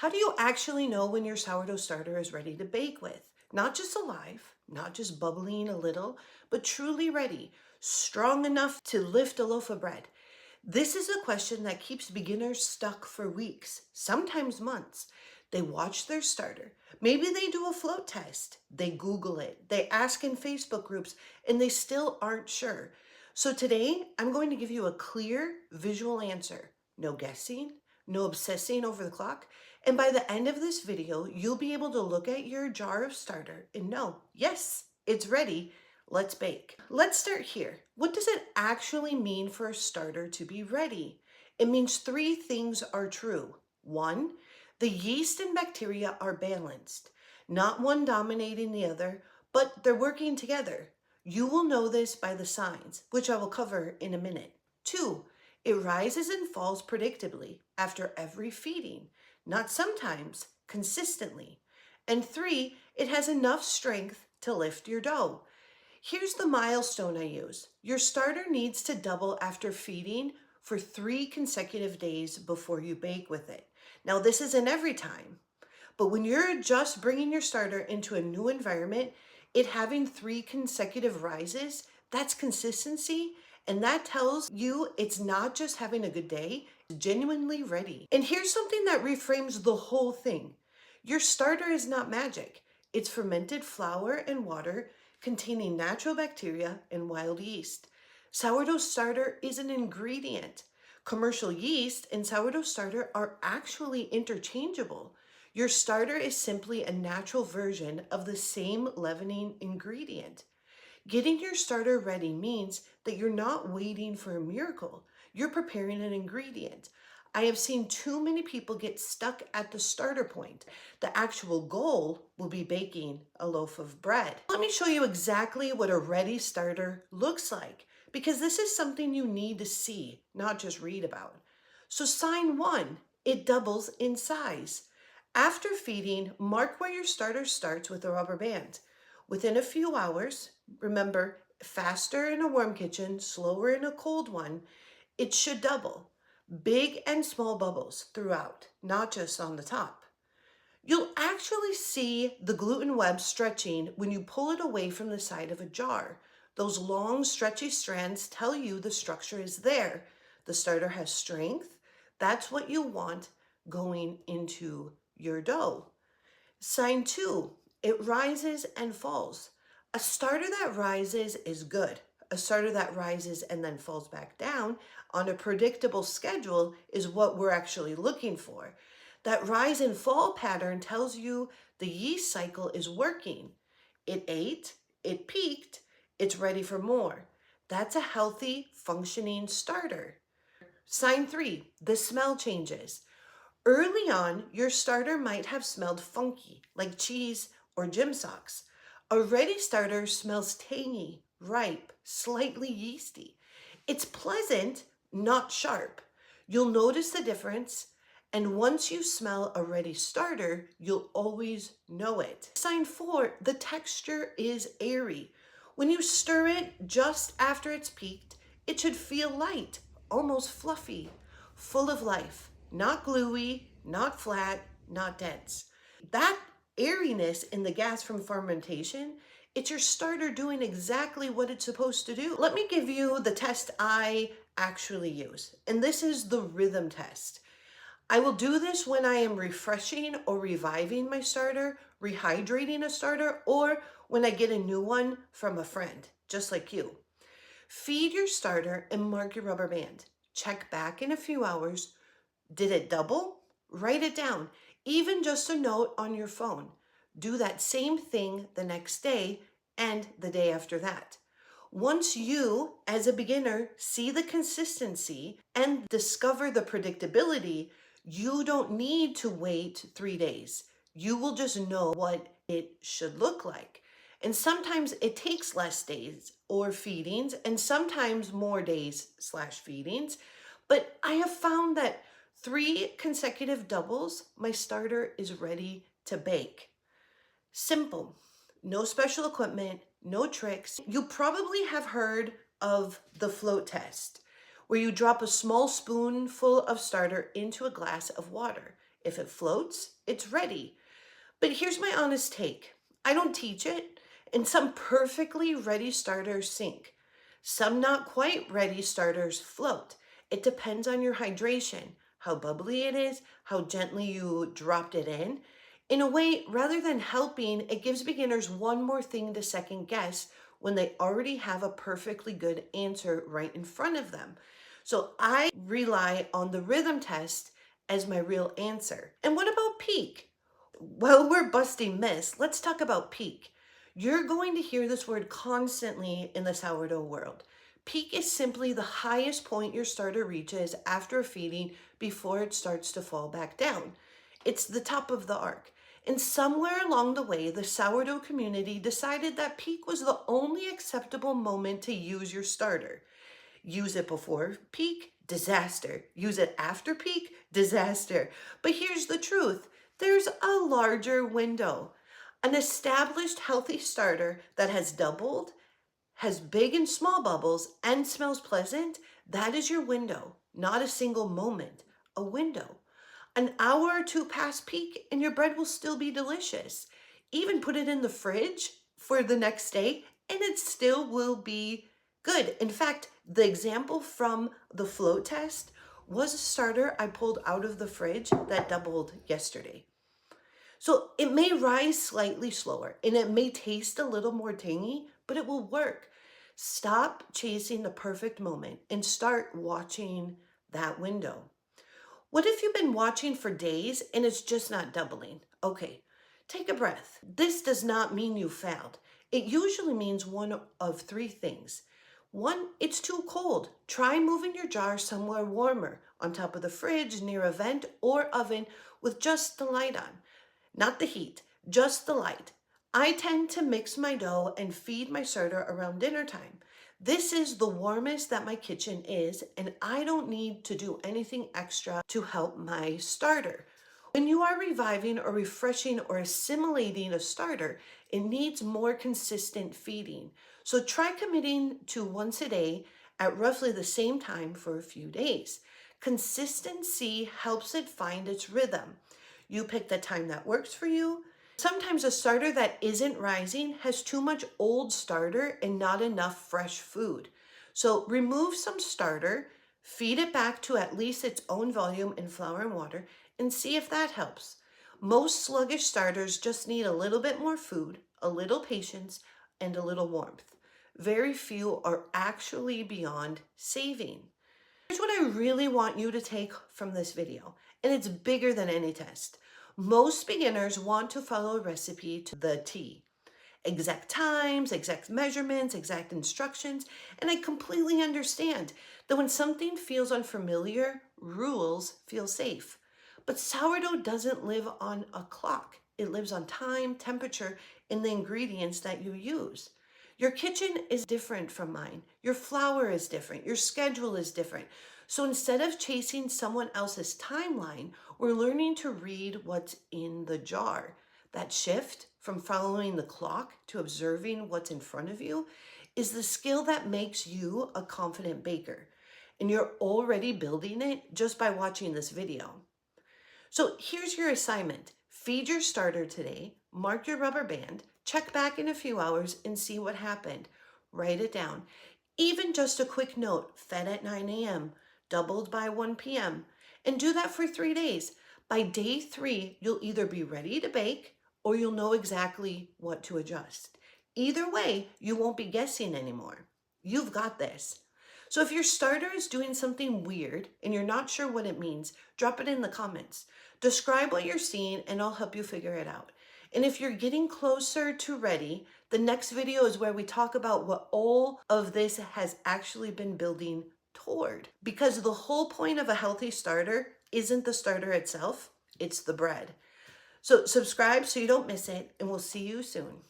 How do you actually know when your sourdough starter is ready to bake with? Not just alive, not just bubbling a little, but truly ready, strong enough to lift a loaf of bread. This is a question that keeps beginners stuck for weeks, sometimes months. They watch their starter. Maybe they do a float test. They Google it. They ask in Facebook groups, and they still aren't sure. So today, I'm going to give you a clear visual answer. No guessing, no obsessing over the clock. And by the end of this video, you'll be able to look at your jar of starter and know, yes, it's ready. Let's bake. Let's start here. What does it actually mean for a starter to be ready? It means three things are true. One, the yeast and bacteria are balanced, not one dominating the other, but they're working together. You will know this by the signs, which I will cover in a minute. Two, it rises and falls predictably after every feeding, not sometimes, consistently. And three, it has enough strength to lift your dough. Here's the milestone I use. Your starter needs to double after feeding for 3 consecutive days before you bake with it. Now, this isn't every time, but when you're just bringing your starter into a new environment, it having 3 consecutive rises, that's consistency, and that tells you it's not just having a good day, it's genuinely ready. And here's something that reframes the whole thing. Your starter is not magic. It's fermented flour and water containing natural bacteria and wild yeast. Sourdough starter is an ingredient. Commercial yeast and sourdough starter are actually interchangeable. Your starter is simply a natural version of the same leavening ingredient. Getting your starter ready means that you're not waiting for a miracle. You're preparing an ingredient. I have seen too many people get stuck at the starter point. The actual goal will be baking a loaf of bread. Let me show you exactly what a ready starter looks like, because this is something you need to see, not just read about. So sign one, it doubles in size. After feeding, mark where your starter starts with a rubber band. Within a few hours, remember, faster in a warm kitchen, slower in a cold one, it should double. Big and small bubbles throughout, not just on the top. You'll actually see the gluten web stretching when you pull it away from the side of a jar. Those long, stretchy strands tell you the structure is there. The starter has strength. That's what you want going into your dough. Sign two, it rises and falls. A starter that rises is good. A starter that rises and then falls back down on a predictable schedule is what we're actually looking for. That rise and fall pattern tells you the yeast cycle is working. It ate, it peaked, it's ready for more. That's a healthy, functioning starter. Sign three, the smell changes. Early on, your starter might have smelled funky, like cheese or gym socks. A ready starter smells tangy, ripe, slightly yeasty. It's pleasant, not sharp. You'll notice the difference, and once you smell a ready starter, you'll always know it. Sign four, the texture is airy. When you stir it just after it's peaked, it should feel light, almost fluffy, full of life, not gluey, not flat, not dense. That airiness in the gas from fermentation, it's your starter doing exactly what it's supposed to do. Let me give you the test I actually use, and this is the rhythm test. I will do this when I am refreshing or reviving my starter, rehydrating a starter, or when I get a new one from a friend, just like you. Feed your starter and mark your rubber band. Check back in a few hours. Did it double? Write it down, even just a note on your phone. Do that same thing the next day and the day after that. Once you, as a beginner, see the consistency and discover the predictability, you don't need to wait 3 days. You will just know what it should look like. And sometimes it takes less days or feedings, and sometimes more days slash feedings. But I have found that 3 consecutive doubles, my starter is ready to bake. Simple, no special equipment, no tricks. You probably have heard of the float test, where you drop a small spoonful of starter into a glass of water. If it floats, it's ready. But here's my honest take. I don't teach it, and some perfectly ready starters sink. Some not quite ready starters float. It depends on your hydration, how bubbly it is, how gently you dropped it in. In a way, rather than helping, it gives beginners one more thing to second guess when they already have a perfectly good answer right in front of them. So I rely on the rhythm test as my real answer. And what about peak? While we're busting myths, let's talk about peak. You're going to hear this word constantly in the sourdough world. Peak is simply the highest point your starter reaches after feeding before it starts to fall back down. It's the top of the arc. And somewhere along the way, the sourdough community decided that peak was the only acceptable moment to use your starter. Use it before peak, disaster. Use it after peak, disaster. But here's the truth. There's a larger window. An established healthy starter that has doubled, has big and small bubbles, and smells pleasant, that is your window, not a single moment, a window. An hour or two past peak and your bread will still be delicious. Even put it in the fridge for the next day and it still will be good. In fact, the example from the float test was a starter I pulled out of the fridge that doubled yesterday. So it may rise slightly slower and it may taste a little more tangy, but it will work. Stop chasing the perfect moment and start watching that window. What if you've been watching for days and it's just not doubling? Okay, take a breath. This does not mean you failed. It usually means one of three things. One, it's too cold. Try moving your jar somewhere warmer, on top of the fridge, near a vent or oven with just the light on. Not the heat, just the light. I tend to mix my dough and feed my starter around dinner time. This is the warmest that my kitchen is, and I don't need to do anything extra to help my starter. When you are reviving or refreshing or assimilating a starter, it needs more consistent feeding. So try committing to once a day at roughly the same time for a few days. Consistency helps it find its rhythm. You pick the time that works for you. Sometimes a starter that isn't rising has too much old starter and not enough fresh food. So remove some starter, feed it back to at least its own volume in flour and water, and see if that helps. Most sluggish starters just need a little bit more food, a little patience, and a little warmth. Very few are actually beyond saving. Here's what I really want you to take from this video, and it's bigger than any test. Most beginners want to follow a recipe to the T. Exact times, exact measurements, exact instructions, and I completely understand that when something feels unfamiliar, rules feel safe. But sourdough doesn't live on a clock. It lives on time, temperature, and the ingredients that you use. Your kitchen is different from mine. Your flour is different. Your schedule is different. So instead of chasing someone else's timeline, we're learning to read what's in the jar. That shift from following the clock to observing what's in front of you is the skill that makes you a confident baker. And you're already building it just by watching this video. So here's your assignment. Feed your starter today, mark your rubber band, check back in a few hours and see what happened. Write it down. Even just a quick note, fed at 9 a.m., doubled by 1 p.m. And do that for 3 days. By day 3, you'll either be ready to bake or you'll know exactly what to adjust. Either way, you won't be guessing anymore. You've got this. So if your starter is doing something weird and you're not sure what it means, drop it in the comments. Describe what you're seeing and I'll help you figure it out. And if you're getting closer to ready, the next video is where we talk about what all of this has actually been building toward. Because the whole point of a healthy starter isn't the starter itself, it's the bread. So subscribe so you don't miss it, and we'll see you soon.